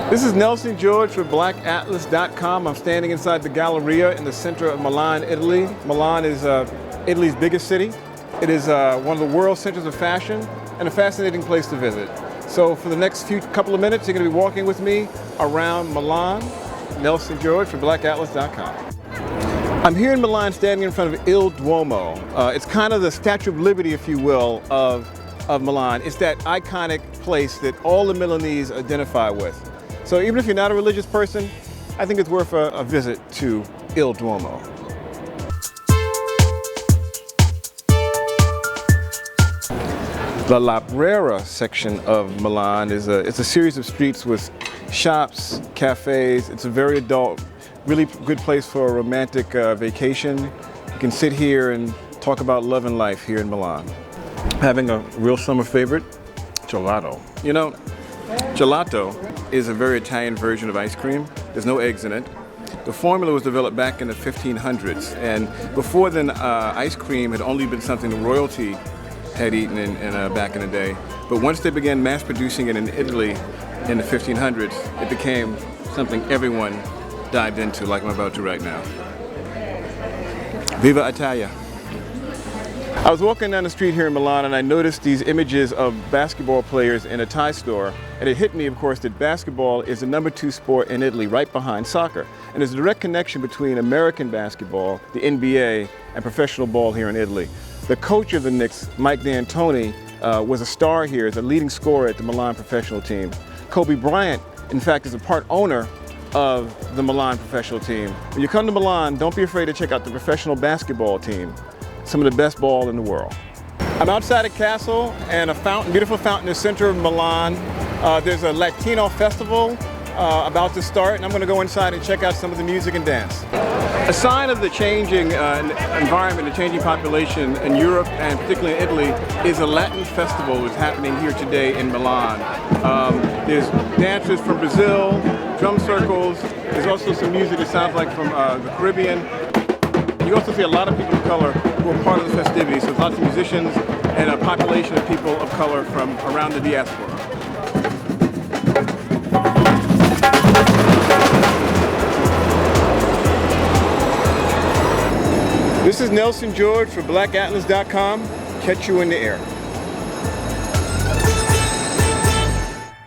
This is Nelson George for BlackAtlas.com. I'm standing inside the Galleria in the center of Milan, Italy. Milan is Italy's biggest city. It is one of the world centers of fashion and a fascinating place to visit. So for the next couple of minutes, you're going to be walking with me around Milan. Nelson George for BlackAtlas.com. I'm here in Milan standing in front of Il Duomo. It's kind of the Statue of Liberty, if you will, of Milan. It's that iconic place that all the Milanese identify with. So even if you're not a religious person, I think it's worth a visit to Il Duomo. The La Brera section of Milan is it's a series of streets with shops, cafes. It's a very adult, really good place for a romantic vacation. You can sit here and talk about love and life here in Milan. Having a real summer favorite, gelato. You know, gelato is a very Italian version of ice cream. There's no eggs in it. The formula was developed back in the 1500s, and before then ice cream had only been something the royalty had eaten back in the day. But once they began mass producing it in Italy in the 1500s, it became something everyone dived into, like I'm about to right now. Viva Italia! I was walking down the street here in Milan and I noticed these images of basketball players in a tie store, and it hit me, of course, that basketball is the #2 sport in Italy, right behind soccer. And there's a direct connection between American basketball, the NBA, and professional ball here in Italy. The coach of the Knicks, Mike D'Antoni, was a star here as a leading scorer at the Milan professional team. Kobe Bryant, in fact, is a part owner of the Milan professional team. When you come to Milan, don't be afraid to check out the professional basketball team. Some of the best ball in the world. I'm outside a castle and a fountain, beautiful fountain in the center of Milan. There's a Latino festival about to start, and I'm going to go inside and check out some of the music and dance. A sign of the changing environment, the changing population in Europe and particularly in Italy is a Latin festival that's happening here today in Milan. There's dancers from Brazil, drum circles. There's also some music that sounds like from the Caribbean. You also see a lot of people of color who are part of the festivities, so there's lots of musicians and a population of people of color from around the diaspora. This is Nelson George for BlackAtlas.com. Catch you in the air.